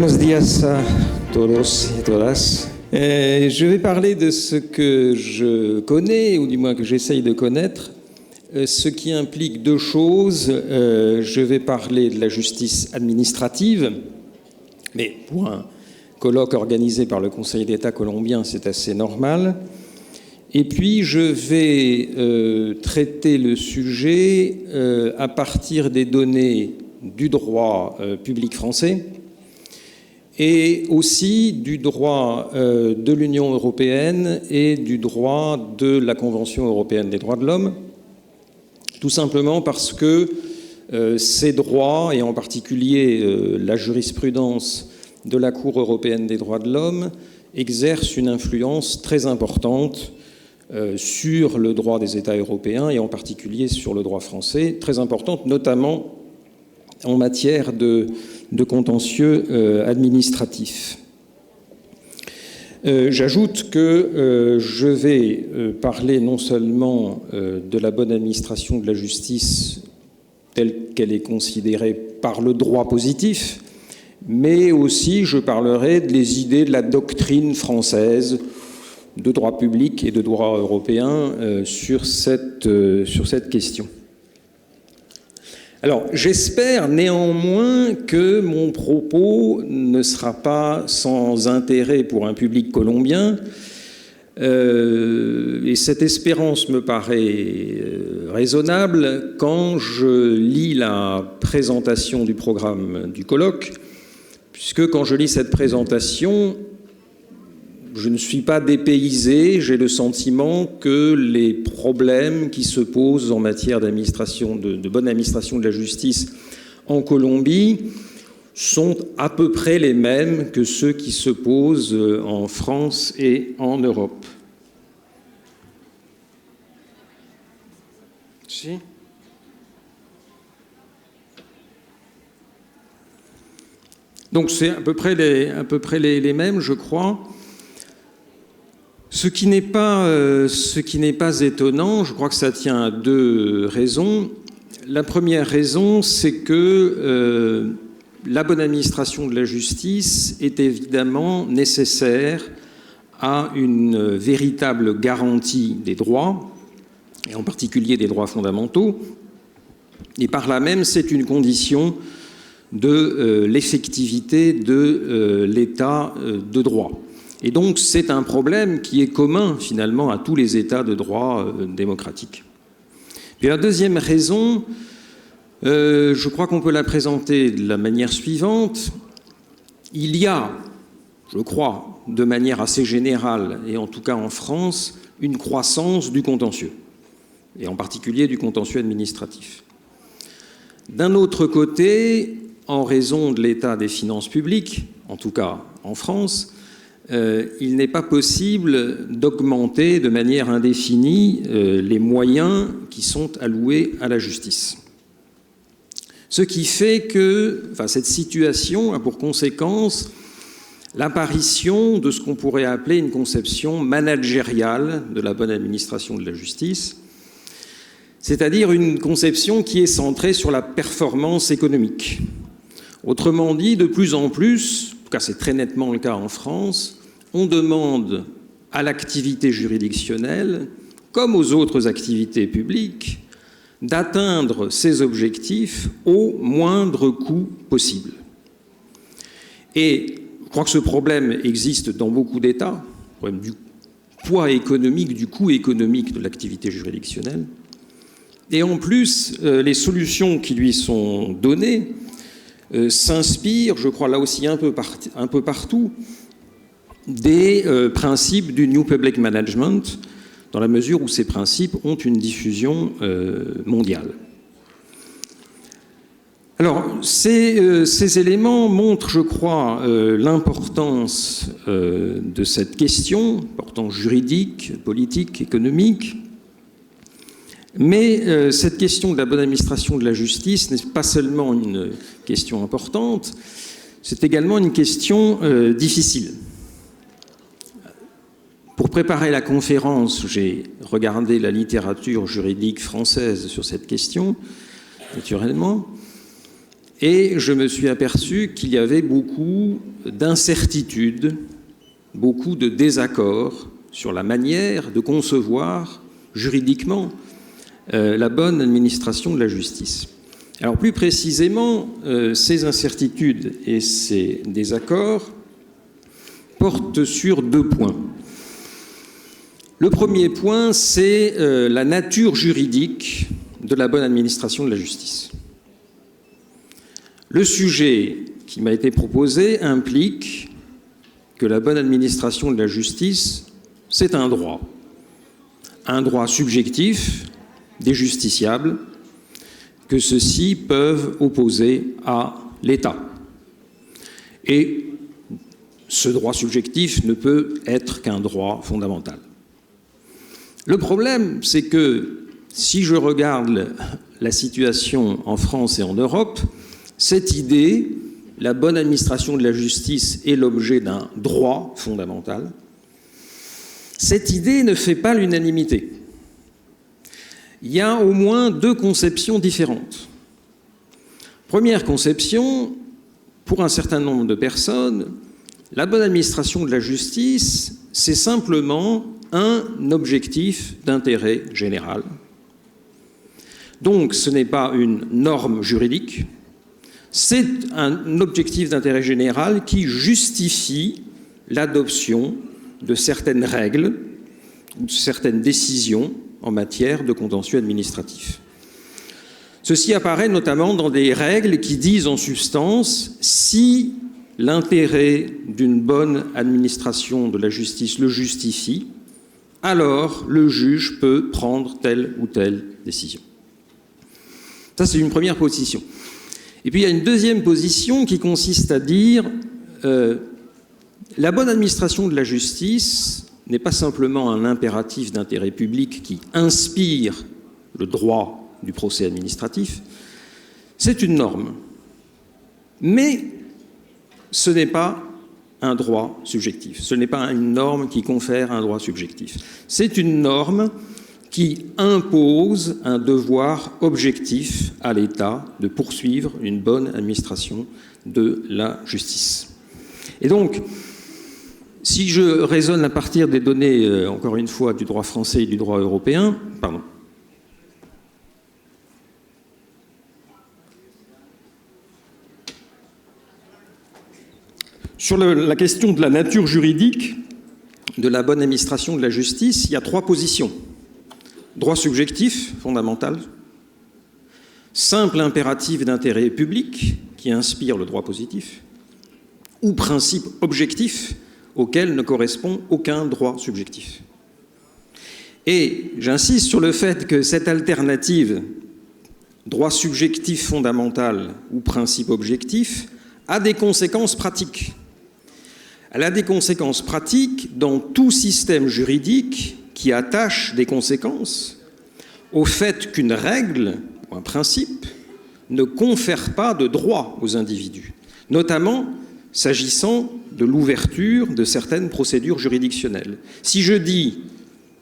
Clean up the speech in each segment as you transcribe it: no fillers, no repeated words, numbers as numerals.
Buenos días a todos y todas. Je vais parler de ce que je connais, ou du moins que j'essaye de connaître, ce qui implique deux choses. Je vais parler de la justice administrative, mais pour un colloque organisé par le Conseil d'État colombien, c'est assez normal. Et puis, je vais traiter le sujet à partir des données du droit public français et aussi du droit de l'Union européenne et du droit de la Convention européenne des droits de l'homme, tout simplement parce que ces droits, et en particulier la jurisprudence de la Cour européenne des droits de l'homme, exercent une influence très importante sur le droit des États européens et en particulier sur le droit français, très importante notamment en matière de contentieux administratif. J'ajoute que je vais parler non seulement de la bonne administration de la justice telle qu'elle est considérée par le droit positif, mais aussi je parlerai des idées de la doctrine française de droit public et de droit européen sur cette question. Alors, j'espère néanmoins que mon propos ne sera pas sans intérêt pour un public colombien, et cette espérance me paraît raisonnable quand je lis la présentation du programme du colloque, puisque quand je lis cette présentation, je ne suis pas dépaysé, j'ai le sentiment que les problèmes qui se posent en matière d'administration, de bonne administration de la justice en Colombie sont à peu près les mêmes que ceux qui se posent en France et en Europe. Si. Donc c'est à peu près les mêmes, je crois. Ce qui n'est pas étonnant, je crois que ça tient à deux raisons. La première raison, c'est que la bonne administration de la justice est évidemment nécessaire à une véritable garantie des droits, et en particulier des droits fondamentaux, et par là même, c'est une condition de l'effectivité de l'état de droit. Et donc, c'est un problème qui est commun, finalement, à tous les États de droit démocratiques. Puis la deuxième raison, je crois qu'on peut la présenter de la manière suivante. Il y a, je crois, de manière assez générale, et en tout cas en France, une croissance du contentieux, et en particulier du contentieux administratif. D'un autre côté, en raison de l'état des finances publiques, en tout cas en France, il n'est pas possible d'augmenter de manière indéfinie les moyens qui sont alloués à la justice. Ce qui fait que cette situation a pour conséquence l'apparition de ce qu'on pourrait appeler une conception managériale de la bonne administration de la justice, c'est-à-dire une conception qui est centrée sur la performance économique. Autrement dit, de plus en plus, en tout cas c'est très nettement le cas en France, on demande à l'activité juridictionnelle, comme aux autres activités publiques, d'atteindre ses objectifs au moindre coût possible. Et je crois que ce problème existe dans beaucoup d'États, le problème du poids économique, du coût économique de l'activité juridictionnelle. Et en plus, les solutions qui lui sont données s'inspirent, je crois là aussi un peu partout, des principes du New Public Management, dans la mesure où ces principes ont une diffusion mondiale. Alors, ces éléments montrent, je crois, l'importance de cette question, importance juridique, politique, économique. Mais cette question de la bonne administration de la justice n'est pas seulement une question importante, c'est également une question difficile. Pour préparer la conférence, j'ai regardé la littérature juridique française sur cette question, naturellement, et je me suis aperçu qu'il y avait beaucoup d'incertitudes, beaucoup de désaccords sur la manière de concevoir juridiquement la bonne administration de la justice. Alors plus précisément, ces incertitudes et ces désaccords portent sur 2 points. Le premier point, c'est la nature juridique de la bonne administration de la justice. Le sujet qui m'a été proposé implique que la bonne administration de la justice, c'est un droit subjectif des justiciables que ceux-ci peuvent opposer à l'État. Et ce droit subjectif ne peut être qu'un droit fondamental. Le problème, c'est que si je regarde la situation en France et en Europe, cette idée, la bonne administration de la justice est l'objet d'un droit fondamental, cette idée ne fait pas l'unanimité. Il y a au moins 2 conceptions différentes. Première conception, pour un certain nombre de personnes, la bonne administration de la justice, c'est simplement un objectif d'intérêt général. Donc ce n'est pas une norme juridique, c'est un objectif d'intérêt général qui justifie l'adoption de certaines règles, de certaines décisions en matière de contentieux administratif. Ceci apparaît notamment dans des règles qui disent en substance si l'intérêt d'une bonne administration de la justice le justifie, alors le juge peut prendre telle ou telle décision. Ça, c'est une première position. Et puis, il y a une deuxième position qui consiste à dire la bonne administration de la justice n'est pas simplement un impératif d'intérêt public qui inspire le droit du procès administratif, c'est une norme. Mais ce n'est pas un droit subjectif. Ce n'est pas une norme qui confère un droit subjectif. C'est une norme qui impose un devoir objectif à l'État de poursuivre une bonne administration de la justice. Et donc, si je raisonne à partir des données, encore une fois, du droit français et du droit européen, sur la question de la nature juridique de la bonne administration de la justice, il y a 3 positions. Droit subjectif, fondamental, simple impératif d'intérêt public qui inspire le droit positif, ou principe objectif auquel ne correspond aucun droit subjectif. Et j'insiste sur le fait que cette alternative, droit subjectif fondamental ou principe objectif, a des conséquences pratiques. Elle a des conséquences pratiques dans tout système juridique qui attache des conséquences au fait qu'une règle ou un principe ne confère pas de droit aux individus, notamment s'agissant de l'ouverture de certaines procédures juridictionnelles. Si je dis,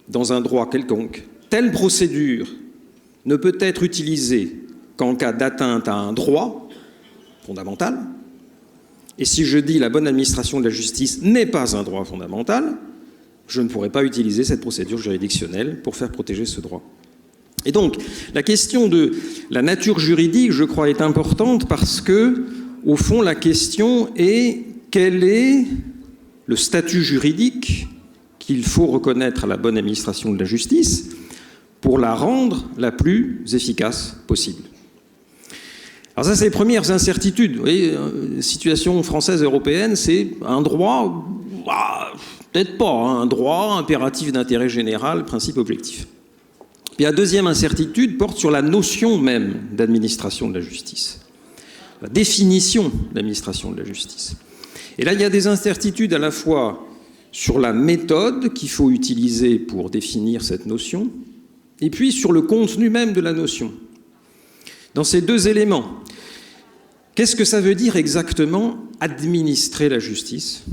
dans un droit quelconque, telle procédure ne peut être utilisée qu'en cas d'atteinte à un droit fondamental, et si je dis la bonne administration de la justice n'est pas un droit fondamental, je ne pourrai pas utiliser cette procédure juridictionnelle pour faire protéger ce droit. Et donc, la question de la nature juridique, je crois, est importante parce que, au fond, la question est quel est le statut juridique qu'il faut reconnaître à la bonne administration de la justice pour la rendre la plus efficace possible. Alors ça, c'est les premières incertitudes. Vous voyez, situation française européenne, c'est un droit, peut-être pas, un droit impératif d'intérêt général, principe objectif. Puis la deuxième incertitude porte sur la notion même d'administration de la justice, la définition d'administration de la justice. Et là, il y a des incertitudes à la fois sur la méthode qu'il faut utiliser pour définir cette notion, et puis sur le contenu même de la notion. Dans ces 2 éléments, qu'est-ce que ça veut dire exactement administrer la justice?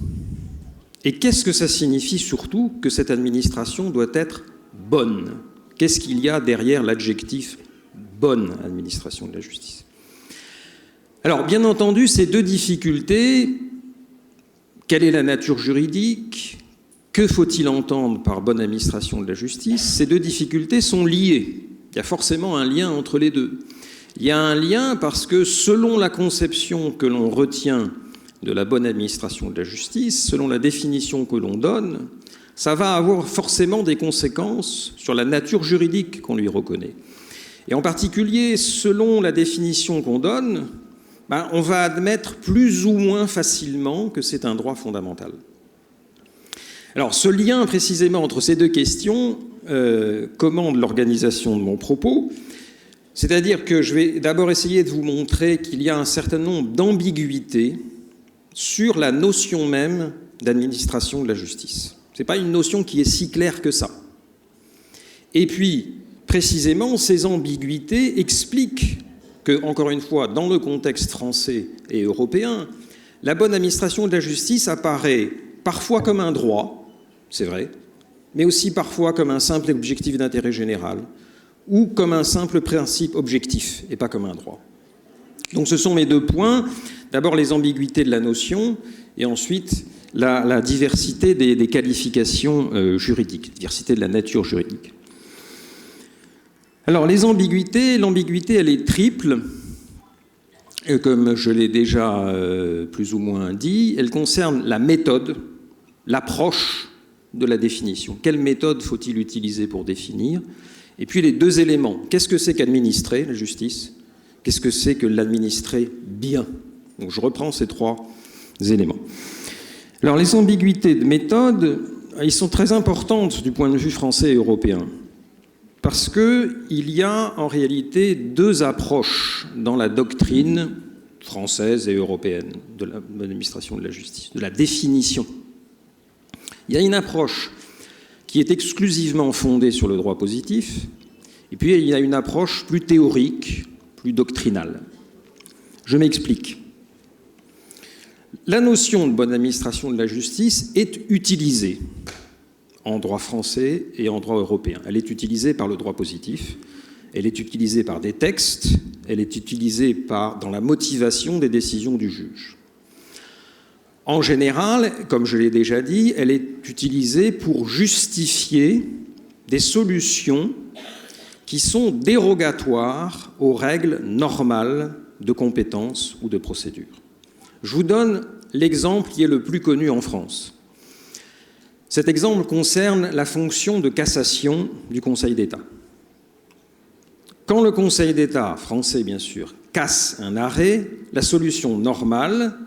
Et qu'est-ce que ça signifie surtout que cette administration doit être bonne? Qu'est-ce qu'il y a derrière l'adjectif « bonne administration de la justice » ? Alors, bien entendu, ces deux difficultés, quelle est la nature juridique? Que faut-il entendre par bonne administration de la justice? Ces deux difficultés sont liées. Il y a forcément un lien entre les deux. Il y a un lien parce que selon la conception que l'on retient de la bonne administration de la justice, selon la définition que l'on donne, ça va avoir forcément des conséquences sur la nature juridique qu'on lui reconnaît. Et en particulier, selon la définition qu'on donne, on va admettre plus ou moins facilement que c'est un droit fondamental. Alors, ce lien précisément entre ces deux questions commande l'organisation de mon propos, c'est-à-dire que je vais d'abord essayer de vous montrer qu'il y a un certain nombre d'ambiguïtés sur la notion même d'administration de la justice. Ce n'est pas une notion qui est si claire que ça. Et puis, précisément, ces ambiguïtés expliquent que, encore une fois, dans le contexte français et européen, la bonne administration de la justice apparaît parfois comme un droit, c'est vrai, mais aussi parfois comme un simple objectif d'intérêt général ou comme un simple principe objectif et pas comme un droit. Donc ce sont mes deux points. D'abord les ambiguïtés de la notion et ensuite la diversité des qualifications juridiques, diversité de la nature juridique. Alors les ambiguïtés, l'ambiguïté elle est triple. Comme je l'ai déjà plus ou moins dit, elle concerne la méthode, l'approche de la définition. Quelle méthode faut-il utiliser pour définir? Et puis les deux éléments. Qu'est-ce que c'est qu'administrer la justice? Qu'est-ce que c'est que l'administrer bien? Donc je reprends ces trois éléments. Alors les ambiguïtés de méthode, elles sont très importantes du point de vue français et européen. Parce qu'il y a en réalité deux approches dans la doctrine française et européenne de l'administration de la justice, de la définition. Il y a une approche qui est exclusivement fondée sur le droit positif, et puis il y a une approche plus théorique, plus doctrinale. Je m'explique. La notion de bonne administration de la justice est utilisée en droit français et en droit européen. Elle est utilisée par le droit positif, elle est utilisée par des textes, elle est utilisée dans la motivation des décisions du juge. En général, comme je l'ai déjà dit, elle est utilisée pour justifier des solutions qui sont dérogatoires aux règles normales de compétence ou de procédure. Je vous donne l'exemple qui est le plus connu en France. Cet exemple concerne la fonction de cassation du Conseil d'État. Quand le Conseil d'État, français bien sûr, casse un arrêt, la solution normale,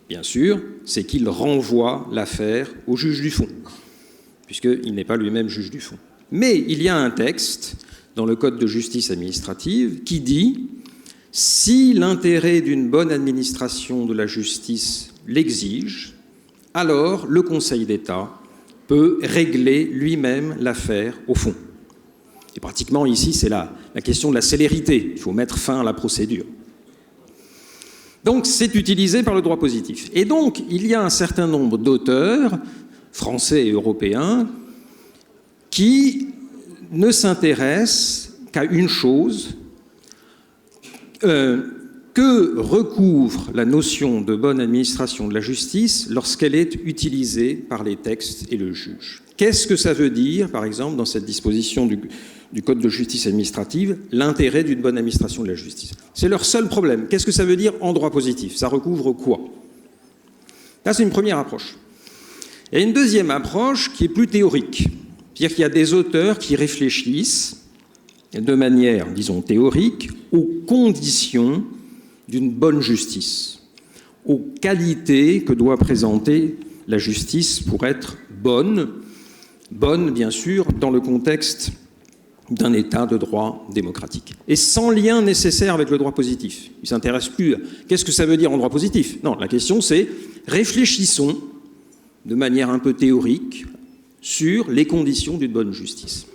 bien sûr, c'est qu'il renvoie l'affaire au juge du fond, puisqu'il n'est pas lui-même juge du fond. Mais il y a un texte dans le Code de justice administrative qui dit « Si l'intérêt d'une bonne administration de la justice l'exige, alors le Conseil d'État peut régler lui-même l'affaire au fond. » Et pratiquement ici, c'est la question de la célérité. Il faut mettre fin à la procédure. Donc, c'est utilisé par le droit positif. Et donc, il y a un certain nombre d'auteurs, français et européens, qui ne s'intéressent qu'à une chose, que recouvre la notion de bonne administration de la justice lorsqu'elle est utilisée par les textes et le juge. Qu'est-ce que ça veut dire, par exemple, dans cette disposition du Code de justice administrative, l'intérêt d'une bonne administration de la justice? C'est leur seul problème. Qu'est-ce que ça veut dire en droit positif? Ça recouvre quoi? Là, c'est une première approche. Il y a une deuxième approche qui est plus théorique. C'est-à-dire qu'il y a des auteurs qui réfléchissent de manière, disons, théorique aux conditions d'une bonne justice, aux qualités que doit présenter la justice pour être bonne, bien sûr, dans le contexte d'un État de droit démocratique. Et sans lien nécessaire avec le droit positif. Il ne s'intéresse plus à qu'est-ce que ça veut dire en droit positif. Non, la question c'est réfléchissons de manière un peu théorique sur les conditions d'une bonne justice.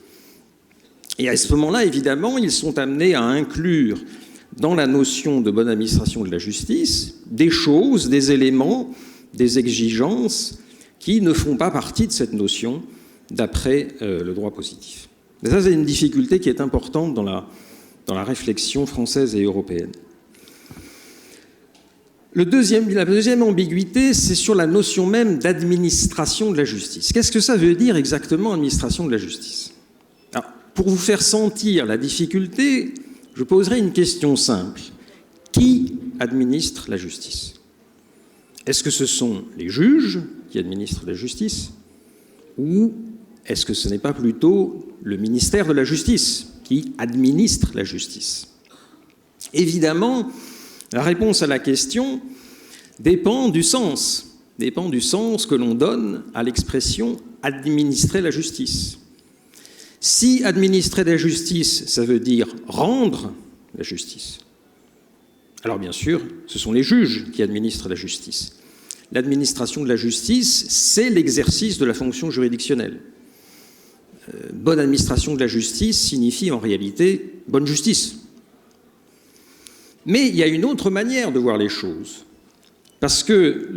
Et à ce moment-là, évidemment, ils sont amenés à inclure dans la notion de bonne administration de la justice des choses, des éléments, des exigences qui ne font pas partie de cette notion d'après le droit positif. Et ça, c'est une difficulté qui est importante dans la réflexion française et européenne. La deuxième ambiguïté, c'est sur la notion même d'administration de la justice. Qu'est-ce que ça veut dire exactement, administration de la justice? Alors, pour vous faire sentir la difficulté, je poserai une question simple. Qui administre la justice? Est-ce que ce sont les juges qui administrent la justice? Ou est-ce que ce n'est pas plutôt le ministère de la Justice qui administre la justice? Évidemment, la réponse à la question dépend du sens que l'on donne à l'expression « administrer la justice ». Si administrer la justice, ça veut dire rendre la justice, alors bien sûr, ce sont les juges qui administrent la justice. L'administration de la justice, c'est l'exercice de la fonction juridictionnelle. Bonne administration de la justice signifie en réalité bonne justice. Mais il y a une autre manière de voir les choses. Parce que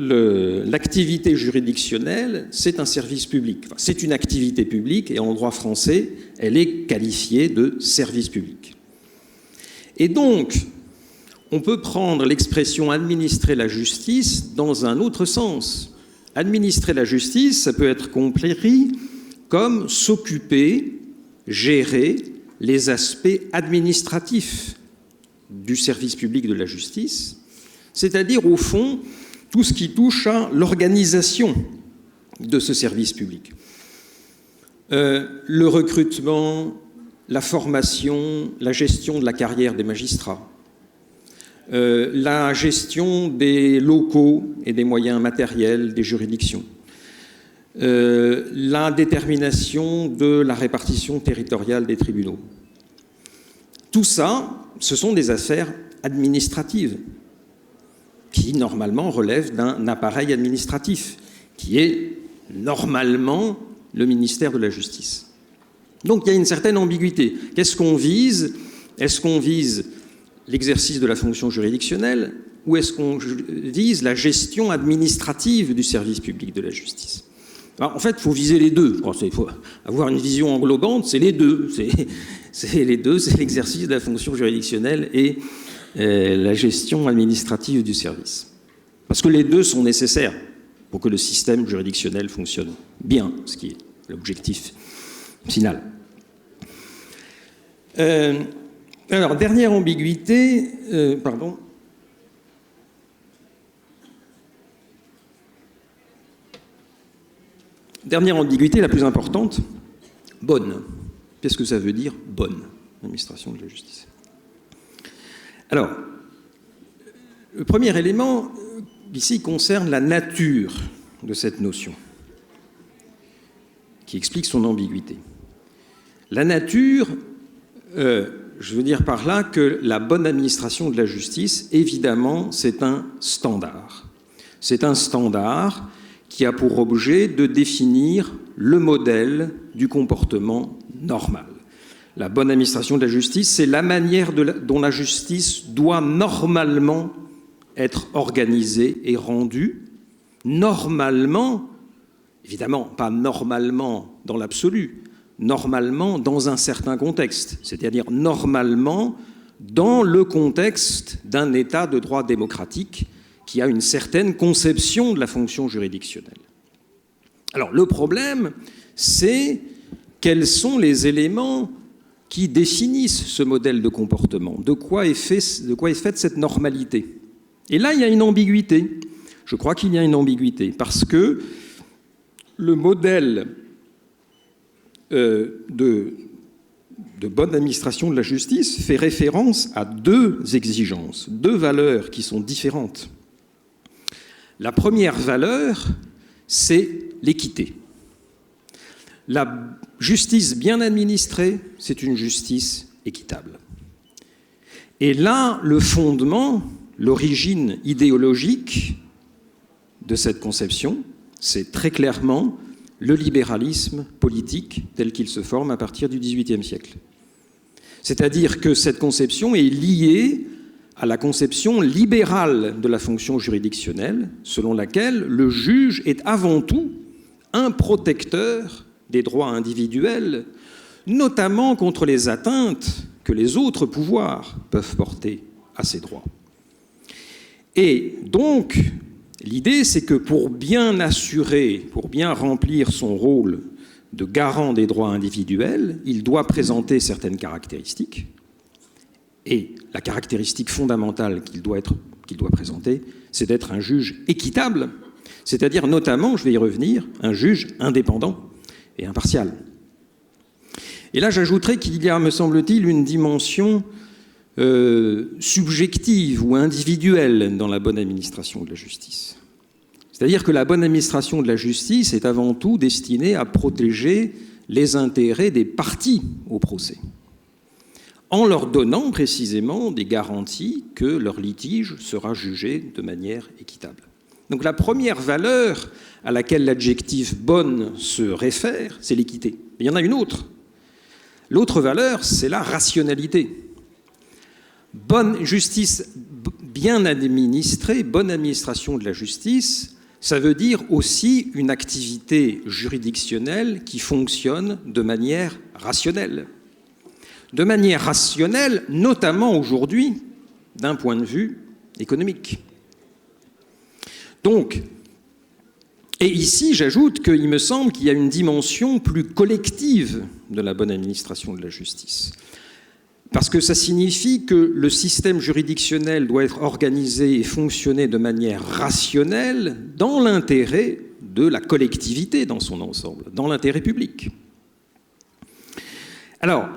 l'activité juridictionnelle, c'est un service public. Enfin, c'est une activité publique et en droit français, elle est qualifiée de service public. Et donc, on peut prendre l'expression « administrer la justice » dans un autre sens. Administrer la justice, ça peut être compris comme s'occuper, gérer les aspects administratifs du service public de la justice, c'est-à-dire, au fond, tout ce qui touche à l'organisation de ce service public. Le recrutement, la formation, la gestion de la carrière des magistrats, la gestion des locaux et des moyens matériels des juridictions, la détermination de la répartition territoriale des tribunaux. Tout ça, ce sont des affaires administratives qui, normalement, relèvent d'un appareil administratif, qui est, normalement, le ministère de la Justice. Donc, il y a une certaine ambiguïté. Qu'est-ce qu'on vise? Est-ce qu'on vise l'exercice de la fonction juridictionnelle ou est-ce qu'on vise la gestion administrative du service public de la justice? Alors, en fait, il faut viser les deux. Il faut avoir une vision englobante, c'est les deux. C'est les deux, c'est l'exercice de la fonction juridictionnelle et la gestion administrative du service. Parce que les deux sont nécessaires pour que le système juridictionnel fonctionne bien, ce qui est l'objectif final. Alors, dernière ambiguïté, Dernière ambiguïté, la plus importante, bonne. Qu'est-ce que ça veut dire, bonne administration de la justice? Alors, le premier élément ici concerne la nature de cette notion, qui explique son ambiguïté. La nature, je veux dire par là que la bonne administration de la justice, évidemment, c'est un standard. C'est un standard qui a pour objet de définir le modèle du comportement normal. La bonne administration de la justice, c'est la manière dont la justice doit normalement être organisée et rendue. Normalement, évidemment, pas normalement dans l'absolu, normalement dans un certain contexte, c'est-à-dire normalement dans le contexte d'un État de droit démocratique qui a une certaine conception de la fonction juridictionnelle. Alors, le problème, c'est quels sont les éléments qui définissent ce modèle de comportement? De quoi est faite cette normalité? Et là, il y a une ambiguïté. Je crois qu'il y a une ambiguïté, parce que le modèle de bonne administration de la justice fait référence à deux exigences, deux valeurs qui sont différentes. La première valeur, c'est l'équité. La justice bien administrée, c'est une justice équitable. Et là, le fondement, l'origine idéologique de cette conception, c'est très clairement le libéralisme politique tel qu'il se forme à partir du XVIIIe siècle. C'est-à-dire que cette conception est liée à la conception libérale de la fonction juridictionnelle, selon laquelle le juge est avant tout un protecteur des droits individuels, notamment contre les atteintes que les autres pouvoirs peuvent porter à ces droits. Et donc, l'idée, c'est que pour bien assurer, pour bien remplir son rôle de garant des droits individuels, il doit présenter certaines caractéristiques. Et la caractéristique fondamentale qu'il doit présenter, c'est d'être un juge équitable, c'est-à-dire notamment, je vais y revenir, un juge indépendant et impartial. Et là, j'ajouterais qu'il y a, me semble-t-il, une dimension subjective ou individuelle dans la bonne administration de la justice. C'est-à-dire que la bonne administration de la justice est avant tout destinée à protéger les intérêts des parties au procès, en leur donnant précisément des garanties que leur litige sera jugé de manière équitable. Donc la première valeur à laquelle l'adjectif « bonne » se réfère, c'est l'équité. Mais il y en a une autre. L'autre valeur, c'est la rationalité. Bonne justice bien administrée, bonne administration de la justice, ça veut dire aussi une activité juridictionnelle qui fonctionne de manière rationnelle. De manière rationnelle, notamment aujourd'hui, d'un point de vue économique. Donc, et ici, j'ajoute qu'il me semble qu'il y a une dimension plus collective de la bonne administration de la justice. Parce que ça signifie que le système juridictionnel doit être organisé et fonctionner de manière rationnelle dans l'intérêt de la collectivité dans son ensemble, dans l'intérêt public. Alors,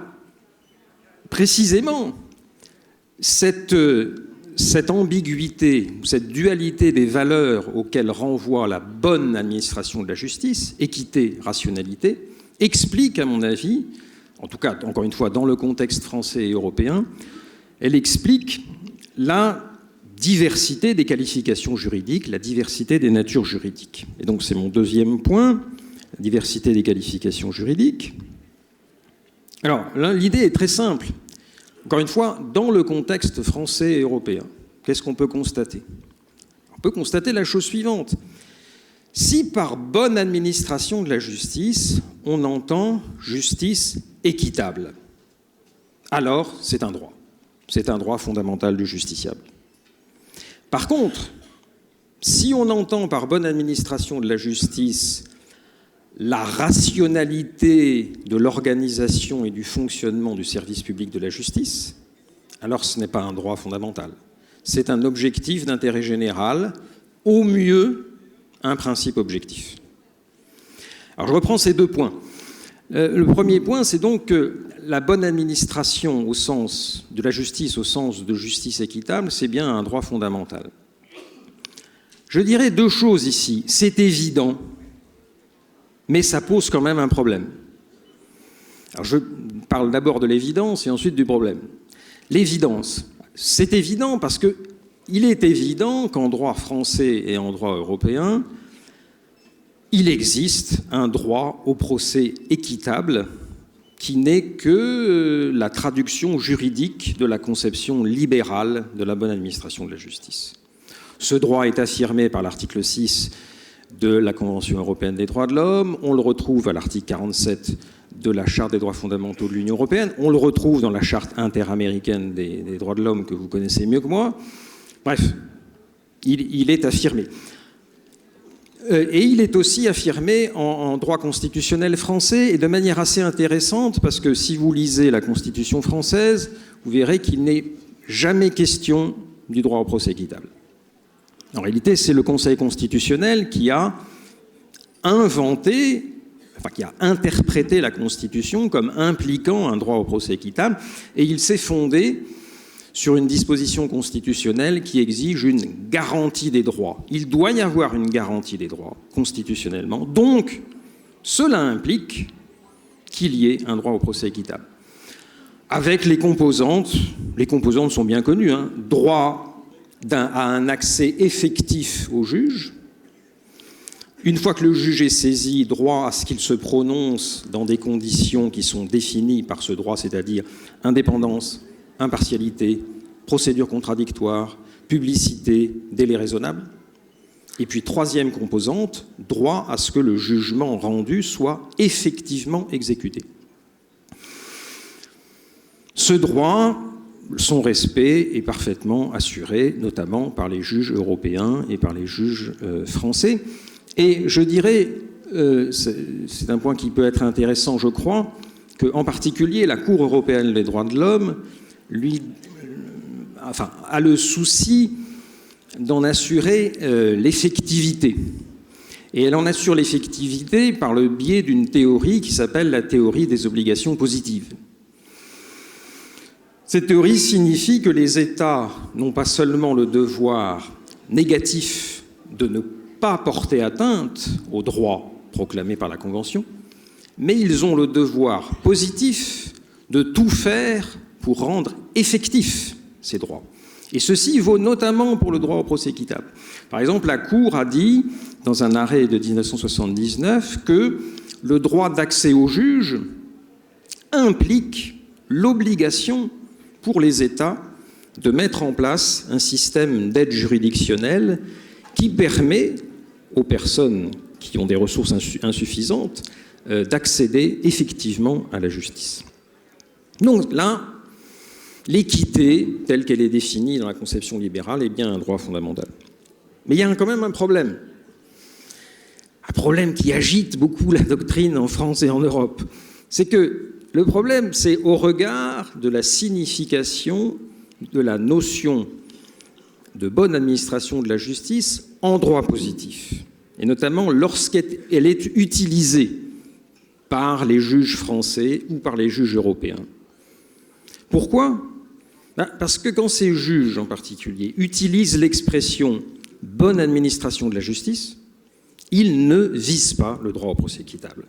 précisément, cette ambiguïté, cette dualité des valeurs auxquelles renvoie la bonne administration de la justice, équité, rationalité, explique, à mon avis, en tout cas, encore une fois, dans le contexte français et européen, elle explique la diversité des qualifications juridiques, la diversité des natures juridiques. Et donc c'est mon deuxième point, la diversité des qualifications juridiques. Alors, là, l'idée est très simple. Encore une fois, dans le contexte français et européen, qu'est-ce qu'on peut constater ? On peut constater la chose suivante. Si par bonne administration de la justice, on entend justice équitable, alors c'est un droit. C'est un droit fondamental du justiciable. Par contre, si on entend par bonne administration de la justice la rationalité de l'organisation et du fonctionnement du service public de la justice, alors ce n'est pas un droit fondamental. C'est un objectif d'intérêt général, au mieux un principe objectif. Alors je reprends ces deux points. Le premier point, c'est donc que la bonne administration au sens de la justice, au sens de justice équitable, c'est bien un droit fondamental. Je dirais deux choses ici. C'est évident, mais ça pose quand même un problème. Alors je parle d'abord de l'évidence et ensuite du problème. L'évidence, c'est évident parce qu'il est évident qu'en droit français et en droit européen, il existe un droit au procès équitable qui n'est que la traduction juridique de la conception libérale de la bonne administration de la justice. Ce droit est affirmé par l'article 6 de la Convention européenne des droits de l'homme, on le retrouve à l'article 47 de la Charte des droits fondamentaux de l'Union européenne, on le retrouve dans la Charte interaméricaine des droits de l'homme que vous connaissez mieux que moi. Bref, il est affirmé. Et il est aussi affirmé en droit constitutionnel français, et de manière assez intéressante, parce que si vous lisez la Constitution française, vous verrez qu'il n'est jamais question du droit au procès équitable. En réalité, c'est le Conseil constitutionnel qui a qui a interprété la Constitution comme impliquant un droit au procès équitable, et il s'est fondé sur une disposition constitutionnelle qui exige une garantie des droits. Il doit y avoir une garantie des droits constitutionnellement, donc cela implique qu'il y ait un droit au procès équitable. Avec les composantes sont bien connues, droit à un accès effectif au juge. Une fois que le juge est saisi, droit à ce qu'il se prononce dans des conditions qui sont définies par ce droit, c'est-à-dire indépendance, impartialité, procédure contradictoire, publicité, délai raisonnable. Et puis, troisième composante, droit à ce que le jugement rendu soit effectivement exécuté. Ce droit, son respect est parfaitement assuré, notamment par les juges européens et par les juges français. Et je dirais, c'est un point qui peut être intéressant, je crois, qu'en particulier la Cour européenne des droits de l'homme a le souci d'en assurer l'effectivité. Et elle en assure l'effectivité par le biais d'une théorie qui s'appelle la théorie des obligations positives. Cette théorie signifie que les États n'ont pas seulement le devoir négatif de ne pas porter atteinte aux droits proclamés par la Convention, mais ils ont le devoir positif de tout faire pour rendre effectifs ces droits. Et ceci vaut notamment pour le droit au procès équitable. Par exemple, la Cour a dit, dans un arrêt de 1979, que le droit d'accès au juge implique l'obligation pour les États de mettre en place un système d'aide juridictionnelle qui permet aux personnes qui ont des ressources insuffisantes d'accéder effectivement à la justice. Donc là, l'équité, telle qu'elle est définie dans la conception libérale, est bien un droit fondamental. Mais il y a quand même un problème qui agite beaucoup la doctrine en France et en Europe. C'est que le problème, c'est au regard de la signification de la notion de bonne administration de la justice en droit positif, et notamment lorsqu'elle est utilisée par les juges français ou par les juges européens. Pourquoi ? Parce que quand ces juges, en particulier, utilisent l'expression « bonne administration de la justice », ils ne visent pas le droit au procès équitable.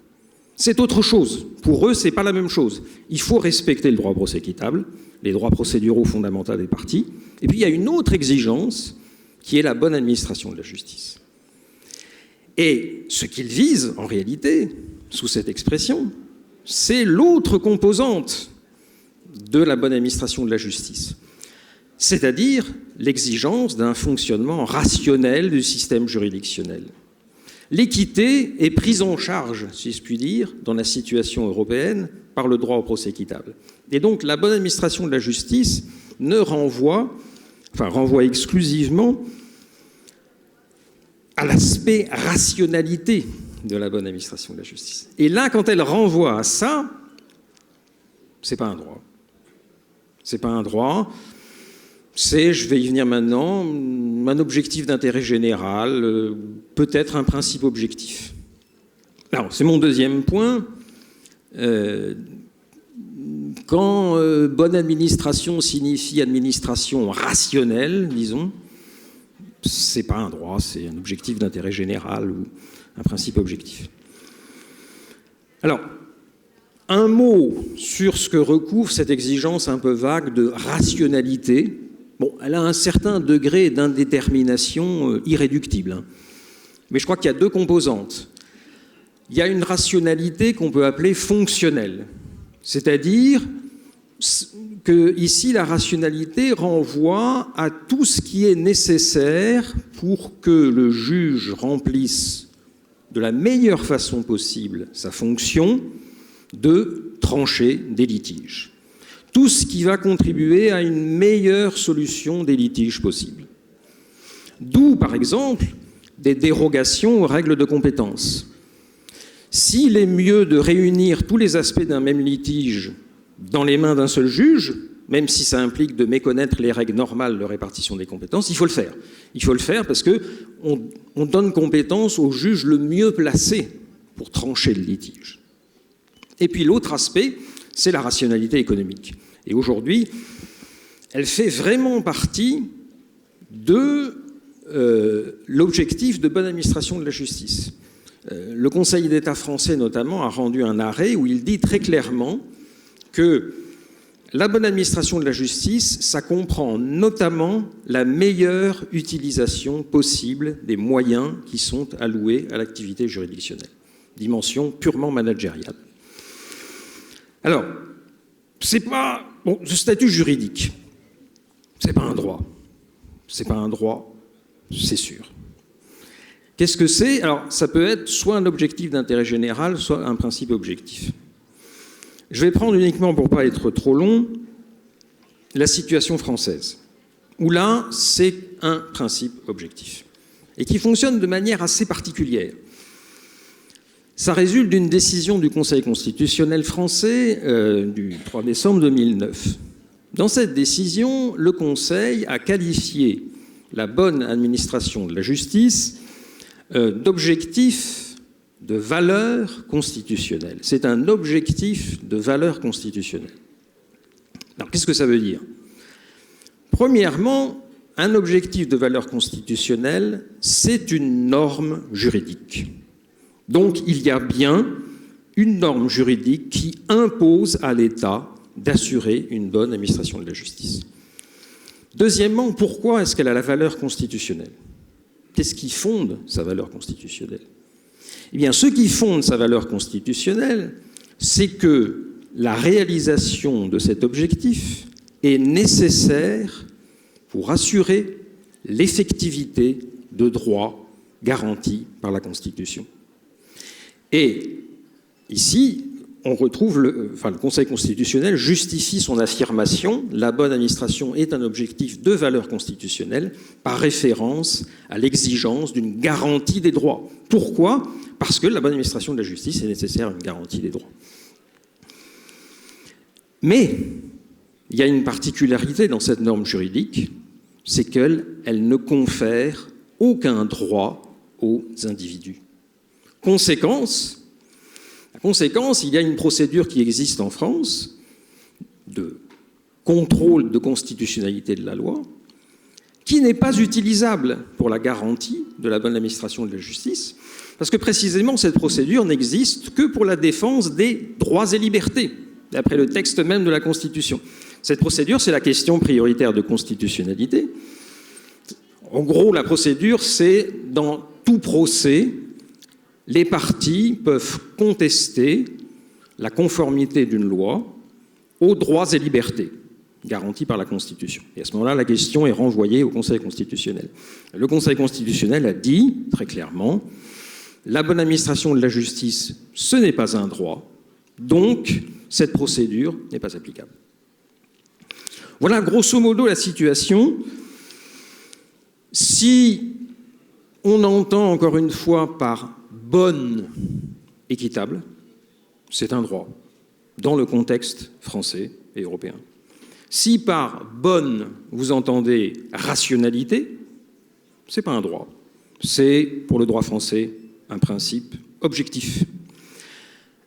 C'est autre chose. Pour eux, ce n'est pas la même chose. Il faut respecter le droit au procès équitable, les droits procéduraux fondamentaux des parties. Et puis, il y a une autre exigence qui est la bonne administration de la justice. Et ce qu'ils visent, en réalité, sous cette expression, c'est l'autre composante de la bonne administration de la justice, c'est-à-dire l'exigence d'un fonctionnement rationnel du système juridictionnel. L'équité est prise en charge, si je puis dire, dans la situation européenne par le droit au procès équitable. Et donc la bonne administration de la justice renvoie exclusivement à l'aspect rationalité de la bonne administration de la justice. Et là, quand elle renvoie à ça, c'est pas un droit. C'est pas un droit. C'est, je vais y venir maintenant, un objectif d'intérêt général, peut-être un principe objectif. Alors, c'est mon deuxième point. Quand bonne administration signifie administration rationnelle, disons, c'est pas un droit, c'est un objectif d'intérêt général ou un principe objectif. Alors, un mot sur ce que recouvre cette exigence un peu vague de rationalité. Bon, elle a un certain degré d'indétermination irréductible. Mais je crois qu'il y a deux composantes. Il y a une rationalité qu'on peut appeler fonctionnelle. C'est-à-dire que ici, la rationalité renvoie à tout ce qui est nécessaire pour que le juge remplisse de la meilleure façon possible sa fonction de trancher des litiges. Tout ce qui va contribuer à une meilleure solution des litiges possibles. D'où, par exemple, des dérogations aux règles de compétence. S'il est mieux de réunir tous les aspects d'un même litige dans les mains d'un seul juge, même si ça implique de méconnaître les règles normales de répartition des compétences, il faut le faire. Il faut le faire parce qu'on donne compétence au juge le mieux placé pour trancher le litige. Et puis l'autre aspect, c'est la rationalité économique. Et aujourd'hui, elle fait vraiment partie de l'objectif de bonne administration de la justice. Le Conseil d'État français, notamment, a rendu un arrêt où il dit très clairement que la bonne administration de la justice, ça comprend notamment la meilleure utilisation possible des moyens qui sont alloués à l'activité juridictionnelle. Dimension purement managériale. Alors, c'est pas... Bon, ce statut juridique, c'est pas un droit. C'est pas un droit, c'est sûr. Qu'est-ce que c'est ? Alors, ça peut être soit un objectif d'intérêt général, soit un principe objectif. Je vais prendre uniquement, pour ne pas être trop long, la situation française, où là, c'est un principe objectif, et qui fonctionne de manière assez particulière. Ça résulte d'une décision du Conseil constitutionnel français du 3 décembre 2009. Dans cette décision, le Conseil a qualifié la bonne administration de la justice d'objectif de valeur constitutionnelle. C'est un objectif de valeur constitutionnelle. Alors, qu'est-ce que ça veut dire? Premièrement, un objectif de valeur constitutionnelle, c'est une norme juridique. Donc, il y a bien une norme juridique qui impose à l'État d'assurer une bonne administration de la justice. Deuxièmement, pourquoi est-ce qu'elle a la valeur constitutionnelle? Qu'est-ce qui fonde sa valeur constitutionnelle? Eh bien, ce qui fonde sa valeur constitutionnelle, c'est que la réalisation de cet objectif est nécessaire pour assurer l'effectivité de droits garantis par la Constitution. Et ici, on retrouve le Conseil constitutionnel justifie son affirmation, la bonne administration est un objectif de valeur constitutionnelle, par référence à l'exigence d'une garantie des droits. Pourquoi? Parce que la bonne administration de la justice est nécessaire à une garantie des droits. Mais il y a une particularité dans cette norme juridique, c'est qu'elle ne confère aucun droit aux individus. La conséquence, il y a une procédure qui existe en France de contrôle de constitutionnalité de la loi qui n'est pas utilisable pour la garantie de la bonne administration de la justice, parce que précisément cette procédure n'existe que pour la défense des droits et libertés, d'après le texte même de la Constitution. Cette procédure, c'est la question prioritaire de constitutionnalité. En gros, la procédure, c'est dans tout procès, les parties peuvent contester la conformité d'une loi aux droits et libertés garantis par la Constitution. Et à ce moment-là, la question est renvoyée au Conseil constitutionnel. Le Conseil constitutionnel a dit, très clairement, la bonne administration de la justice, ce n'est pas un droit, donc cette procédure n'est pas applicable. Voilà grosso modo la situation. Si on entend encore une fois par bonne, équitable, c'est un droit, dans le contexte français et européen. Si par bonne, vous entendez rationalité, ce n'est pas un droit. C'est, pour le droit français, un principe objectif.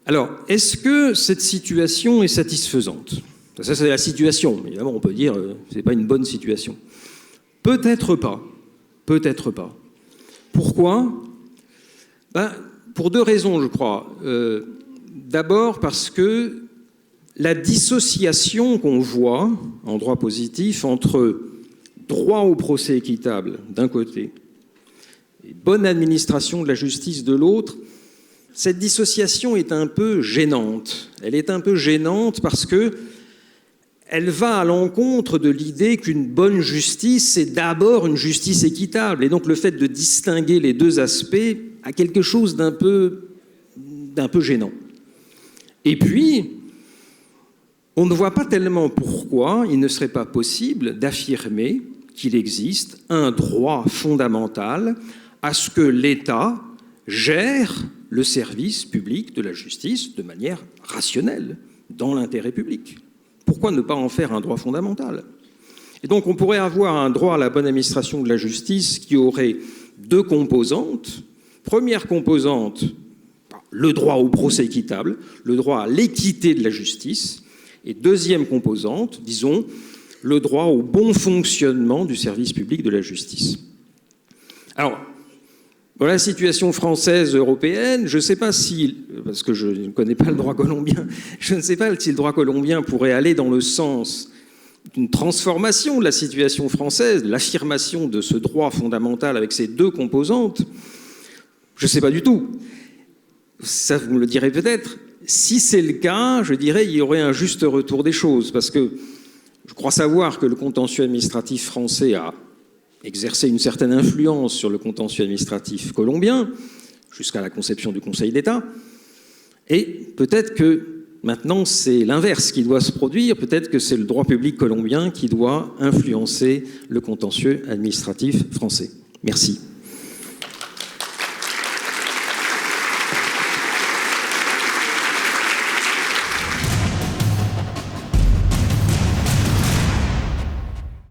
Alors, est-ce que cette situation est satisfaisante? Ça, c'est la situation. Évidemment, on peut dire que ce n'est pas une bonne situation. Peut-être pas. Peut-être pas. Pourquoi? Pour deux raisons, je crois. D'abord parce que la dissociation qu'on voit en droit positif entre droit au procès équitable d'un côté et bonne administration de la justice de l'autre, cette dissociation est un peu gênante. Elle est un peu gênante parce que elle va à l'encontre de l'idée qu'une bonne justice, c'est d'abord une justice équitable. Et donc le fait de distinguer les deux aspects a quelque chose d'un peu gênant. Et puis, on ne voit pas tellement pourquoi il ne serait pas possible d'affirmer qu'il existe un droit fondamental à ce que l'État gère le service public de la justice de manière rationnelle, dans l'intérêt public. Pourquoi ne pas en faire un droit fondamental? Et donc on pourrait avoir un droit à la bonne administration de la justice qui aurait deux composantes. Première composante, le droit au procès équitable, le droit à l'équité de la justice. Et deuxième composante, disons, le droit au bon fonctionnement du service public de la justice. Alors, dans la situation française, européenne, je ne sais pas si, parce que je ne connais pas le droit colombien, je ne sais pas si le droit colombien pourrait aller dans le sens d'une transformation de la situation française, de l'affirmation de ce droit fondamental avec ses deux composantes. Je ne sais pas du tout. Ça, vous me le direz peut-être. Si c'est le cas, je dirais qu'il y aurait un juste retour des choses, parce que je crois savoir que le contentieux administratif français a exercer une certaine influence sur le contentieux administratif colombien, jusqu'à la conception du Conseil d'État. Et peut-être que Maintenant, c'est l'inverse qui doit se produire. Peut-être que c'est le droit public colombien qui doit influencer le contentieux administratif français. Merci.